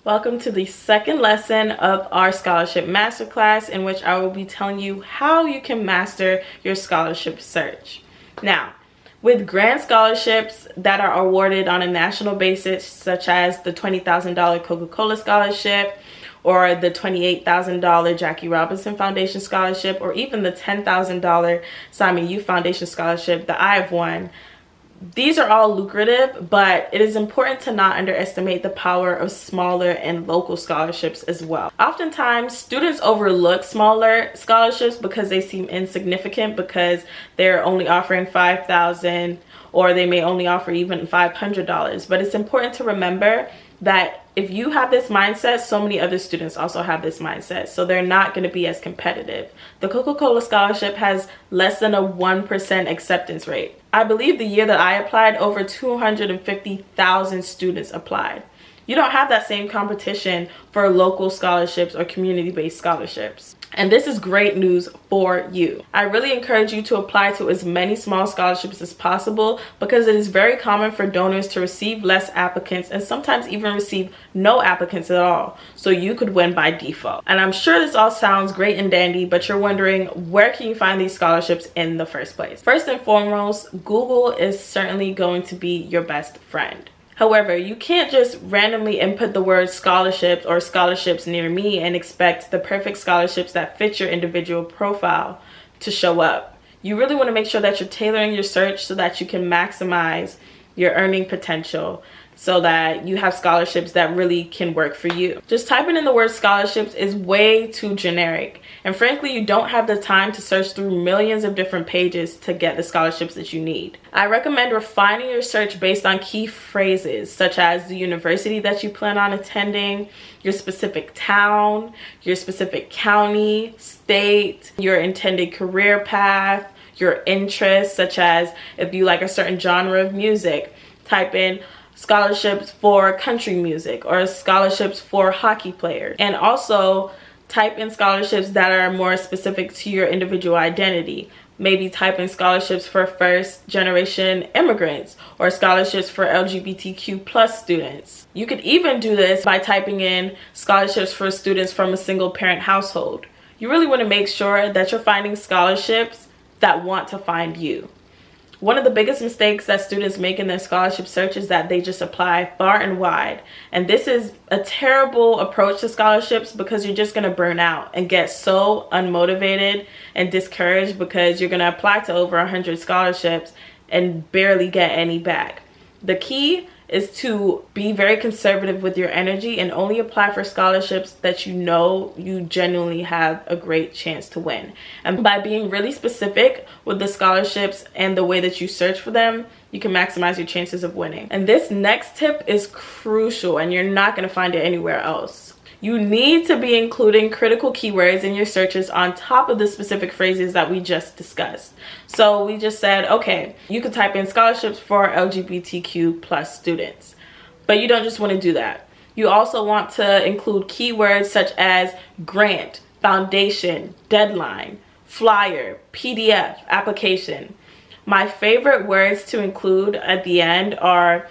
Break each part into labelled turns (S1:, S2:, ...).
S1: Welcome to the second lesson of our scholarship masterclass, in which I will be telling you how you can master your scholarship search. Now, with grant scholarships that are awarded on a national basis, such as the $20,000 Coca-Cola Scholarship, or the $28,000 Jackie Robinson Foundation Scholarship, or even the $10,000 Simon Youth Foundation Scholarship that I have won, these are all lucrative, but it is important to not underestimate the power of smaller and local scholarships as well. Oftentimes, students overlook smaller scholarships because they seem insignificant, because they're only offering $5,000, or they may only offer even $500. But it's important to remember that if you have this mindset, so many other students also have this mindset, so they're not going to be as competitive. The Coca-Cola Scholarship has less than a 1% acceptance rate. I believe the year that I applied, over 250,000 students applied. You don't have that same competition for local scholarships or community-based scholarships. And this is great news for you. I really encourage you to apply to as many small scholarships as possible, because it is very common for donors to receive less applicants and sometimes even receive no applicants at all. So you could win by default. And I'm sure this all sounds great and dandy, but you're wondering, where can you find these scholarships in the first place? First and foremost, Google is certainly going to be your best friend. However, you can't just randomly input the word scholarships or scholarships near me and expect the perfect scholarships that fit your individual profile to show up. You really want to make sure that you're tailoring your search so that you can maximize your earning potential, so that you have scholarships that really can work for you. Just typing in the word scholarships is way too generic. And frankly, you don't have the time to search through millions of different pages to get the scholarships that you need. I recommend refining your search based on key phrases, such as the university that you plan on attending, your specific town, your specific county, state, your intended career path, your interests, such as if you like a certain genre of music, type in scholarships for country music or scholarships for hockey players. And also type in scholarships that are more specific to your individual identity. Maybe type in scholarships for first generation immigrants or scholarships for LGBTQ plus students. You could even do this by typing in scholarships for students from a single parent household. You really want to make sure that you're finding scholarships that want to find you. One of the biggest mistakes that students make in their scholarship search is that they just apply far and wide. And this is a terrible approach to scholarships, because you're just going to burn out and get so unmotivated and discouraged because you're going to apply to over 100 scholarships and barely get any back. The key is to be very conservative with your energy and only apply for scholarships that you know you genuinely have a great chance to win. And by being really specific with the scholarships and the way that you search for them, you can maximize your chances of winning. And this next tip is crucial, and you're not going to find it anywhere else. You need to be including critical keywords in your searches on top of the specific phrases that we just discussed. So we just said, okay, you could type in scholarships for LGBTQ plus students, but you don't just want to do that. You also want to include keywords such as grant, foundation, deadline, flyer, PDF, application. My favorite words to include at the end are,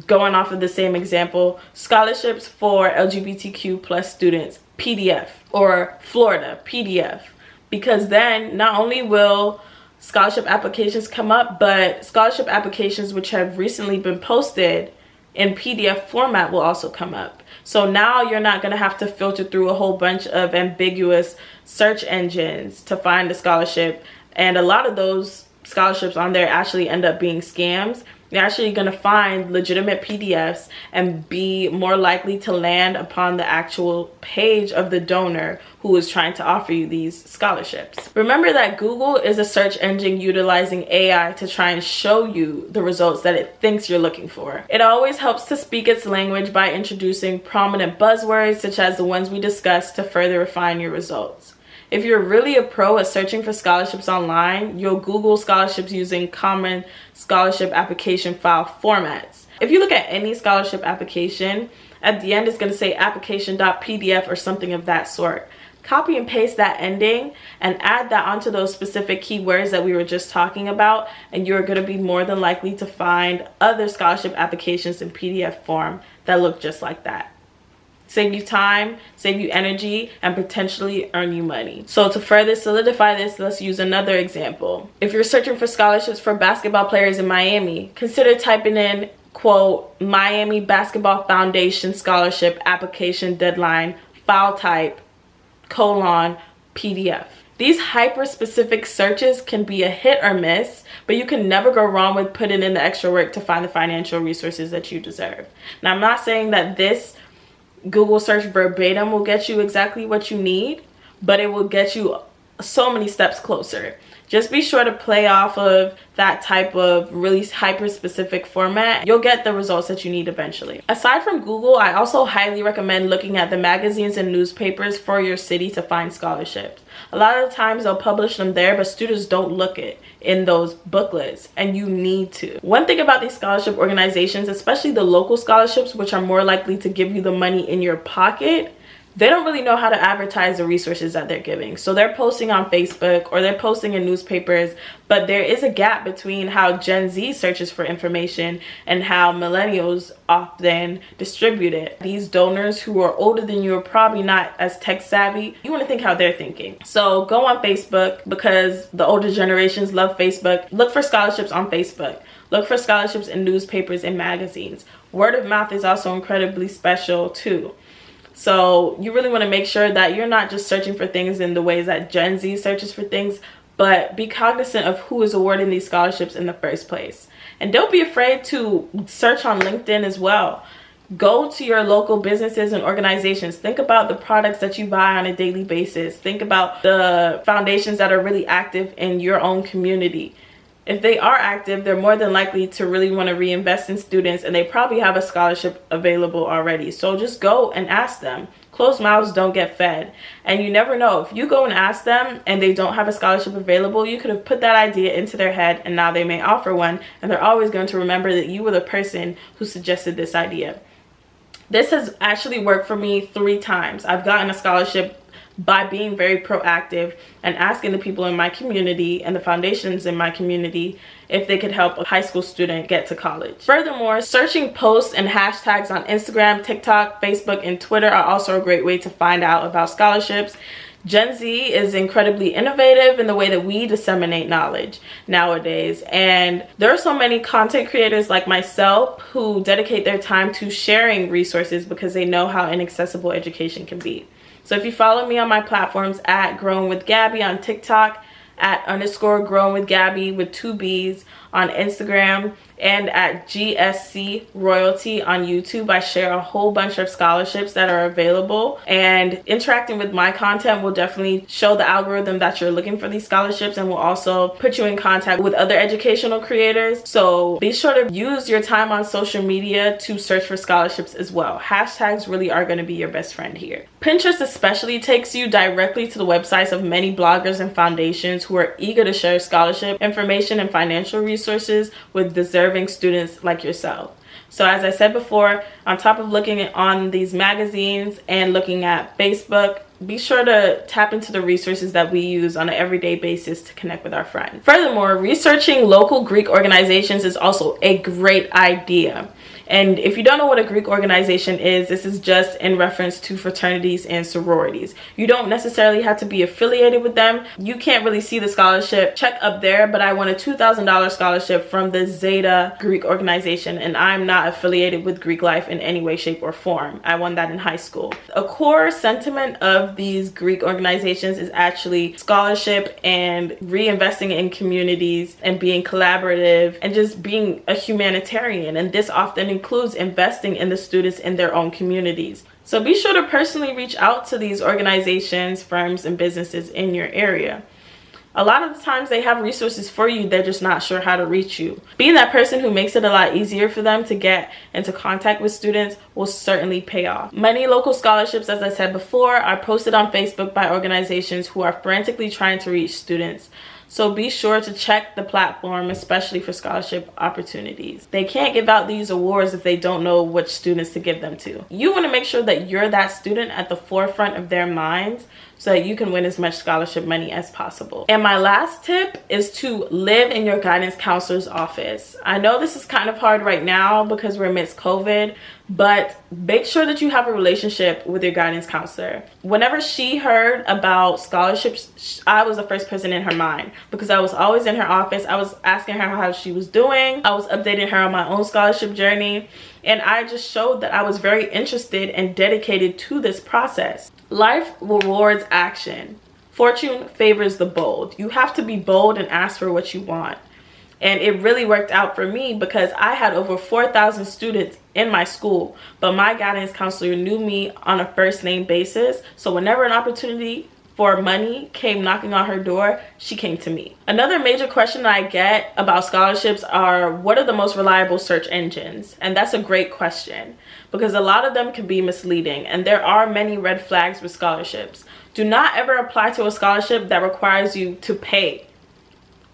S1: going off of the same example, scholarships for LGBTQ plus students, PDF, or Florida, PDF. Because then not only will scholarship applications come up, but scholarship applications which have recently been posted in PDF format will also come up. So now you're not going to have to filter through a whole bunch of ambiguous search engines to find a scholarship. And a lot of those scholarships on there actually end up being scams. You're actually going to find legitimate PDFs and be more likely to land upon the actual page of the donor who is trying to offer you these scholarships. Remember that Google is a search engine utilizing AI to try and show you the results that it thinks you're looking for. It always helps to speak its language by introducing prominent buzzwords such as the ones we discussed to further refine your results. If you're really a pro at searching for scholarships online, you'll Google scholarships using common scholarship application file formats. If you look at any scholarship application, at the end it's going to say application.pdf or something of that sort. Copy and paste that ending and add that onto those specific keywords that we were just talking about, and you're going to be more than likely to find other scholarship applications in PDF form that look just like that. save you time, save you energy, and potentially earn you money. So to further solidify this, let's use another example. If you're searching for scholarships for basketball players in Miami, consider typing in, quote, Miami Basketball Foundation scholarship application deadline, file type, colon, PDF. These hyper-specific searches can be a hit or miss, but you can never go wrong with putting in the extra work to find the financial resources that you deserve. Now, I'm not saying that this Google search verbatim will get you exactly what you need, but it will get you so many steps closer. Just be sure to play off of that type of really hyper-specific format. You'll get the results that you need eventually. Aside from Google, I also highly recommend looking at the magazines and newspapers for your city to find scholarships. A lot of the times they'll publish them there, but students don't look it in those booklets, and you need to. One thing about these scholarship organizations, especially the local scholarships, which are more likely to give you the money in your pocket, they don't really know how to advertise the resources that they're giving. So they're posting on Facebook or they're posting in newspapers, but there is a gap between how Gen Z searches for information and how millennials often distribute it. These donors who are older than you are probably not as tech savvy. You want to think how they're thinking. So go on Facebook, because the older generations love Facebook. Look for scholarships on Facebook. Look for scholarships in newspapers and magazines. Word of mouth is also incredibly special too. So you really want to make sure that you're not just searching for things in the ways that Gen Z searches for things, but be cognizant of who is awarding these scholarships in the first place. And don't be afraid to search on LinkedIn as well. Go to your local businesses and organizations. Think about the products that you buy on a daily basis. Think about the foundations that are really active in your own community. If they are active, they're more than likely to really want to reinvest in students, and they probably have a scholarship available already. So just go and ask them. Closed mouths don't get fed. And you never know. If you go and ask them and they don't have a scholarship available, you could have put that idea into their head and now they may offer one, and they're always going to remember that you were the person who suggested this idea. This has actually worked for me 3 times. I've gotten a scholarship by being very proactive and asking the people in my community and the foundations in my community if they could help a high school student get to college. Furthermore, searching posts and hashtags on Instagram, TikTok, Facebook, and Twitter are also a great way to find out about scholarships. Gen Z is incredibly innovative in the way that we disseminate knowledge nowadays, and there are so many content creators like myself who dedicate their time to sharing resources because they know how inaccessible education can be. So if you follow me on my platforms at Growing with Gabby on TikTok, at _Growing with Gabby with 2 B's on Instagram, and at GSC Royalty on YouTube, I share a whole bunch of scholarships that are available, and interacting with my content will definitely show the algorithm that you're looking for these scholarships, and will also put you in contact with other educational creators. So be sure to use your time on social media to search for scholarships as well. Hashtags really are going to be your best friend here. Pinterest especially takes you directly to the websites of many bloggers and foundations who are eager to share scholarship information and financial resources with deserving students like yourself. So as I said before, on top of looking on these magazines and looking at Facebook, be sure to tap into the resources that we use on an everyday basis to connect with our friends. Furthermore, researching local Greek organizations is also a great idea. And if you don't know what a Greek organization is, this is just in reference to fraternities and sororities. You don't necessarily have to be affiliated with them. You can't really see the scholarship check up there, but I won a $2,000 scholarship from the Zeta Greek organization, and I'm not affiliated with Greek life in any way, shape, or form. I won that in high school. A core sentiment of these Greek organizations is actually scholarship and reinvesting in communities and being collaborative and just being a humanitarian. And this often includes investing in the students in their own communities. So be sure to personally reach out to these organizations, firms, and businesses in your area. A lot of the times they have resources for you, they're just not sure how to reach you. Being that person who makes it a lot easier for them to get into contact with students will certainly pay off. Many local scholarships, as I said before, are posted on Facebook by organizations who are frantically trying to reach students. So be sure to check the platform, especially for scholarship opportunities. They can't give out these awards if they don't know which students to give them to. You want to make sure that you're that student at the forefront of their minds. so that you can win as much scholarship money as possible. And my last tip is to live in your guidance counselor's office. I know this is kind of hard right now because we're amidst COVID, but make sure that you have a relationship with your guidance counselor. Whenever she heard about scholarships, I was the first person in her mind because I was always in her office. I was asking her how she was doing. I was updating her on my own scholarship journey, and I just showed that I was very interested and dedicated to this process. Life rewards action. Fortune favors the bold. You have to be bold and ask for what you want. And it really worked out for me because I had over 4,000 students in my school, but my guidance counselor knew me on a first name basis. So whenever an opportunity for money came knocking on her door, she came to me. Another major question that I get about scholarships are, what are the most reliable search engines? And that's a great question because a lot of them can be misleading, and there are many red flags with scholarships. Do not ever apply to a scholarship that requires you to pay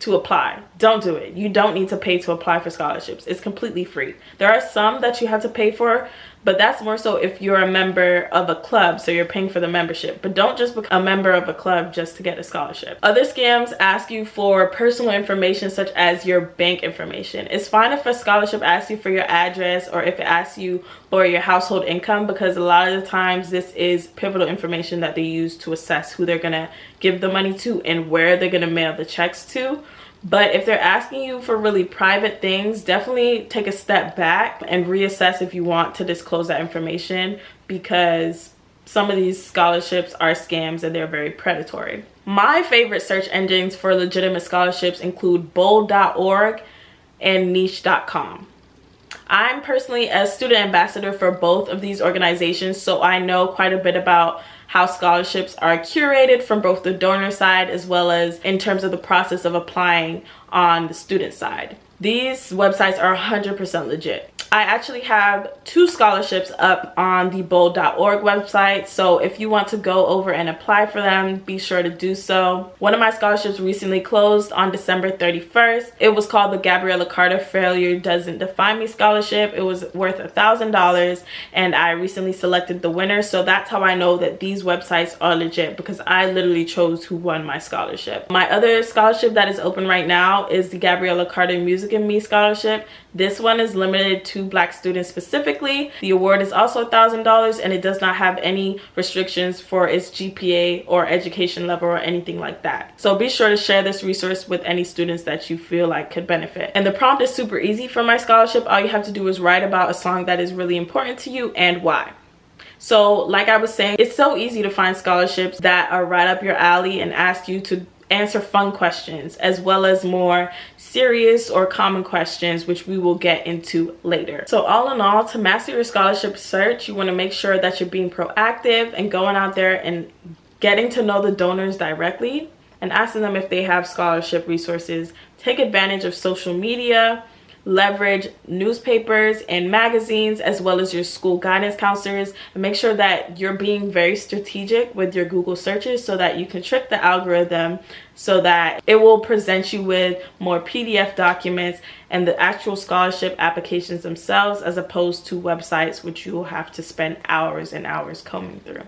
S1: to apply. Don't do it. You don't need to pay to apply for scholarships. It's completely free. There are some that you have to pay for, but that's more so if you're a member of a club, so you're paying for the membership. But don't just become a member of a club just to get a scholarship. Other scams ask you for personal information such as your bank information. It's fine if a scholarship asks you for your address or if it asks you for your household income, because a lot of the times this is pivotal information that they use to assess who they're gonna give the money to and where they're gonna mail the checks to. But if they're asking you for really private things, definitely take a step back and reassess if you want to disclose that information, because some of these scholarships are scams and they're very predatory. My favorite search engines for legitimate scholarships include bold.org and niche.com. I'm personally a student ambassador for both of these organizations, so I know quite a bit about how scholarships are curated from both the donor side as well as in terms of the process of applying on the student side. These websites are 100% legit. I actually have 2 scholarships up on the bold.org website, so if you want to go over and apply for them, be sure to do so. One of my scholarships recently closed on December 31st. It was called the Gabriella Failure Doesn't Define Me Scholarship. It was worth $1,000, and I recently selected the winner, so that's how I know that these websites are legit, because I literally chose who won my scholarship. My other scholarship that is open right now is the Gabriella Carter Music and Me Scholarship. This one is limited to Black students specifically. The award is also $1,000, and it does not have any restrictions for its GPA or education level or anything like that. So be sure to share this resource with any students that you feel like could benefit. And the prompt is super easy for my scholarship. All you have to do is write about a song that is really important to you and why. So like I was saying, it's so easy to find scholarships that are right up your alley and ask you to answer fun questions as well as more serious or common questions, which we will get into later. So all in all, to master your scholarship search, you want to make sure that you're being proactive and going out there and getting to know the donors directly and asking them if they have scholarship resources. Take advantage of social media, leverage newspapers and magazines as well as your school guidance counselors, and make sure that you're being very strategic with your Google searches so that you can trick the algorithm so that it will present you with more PDF documents and the actual scholarship applications themselves, as opposed to websites which you will have to spend hours and hours combing through.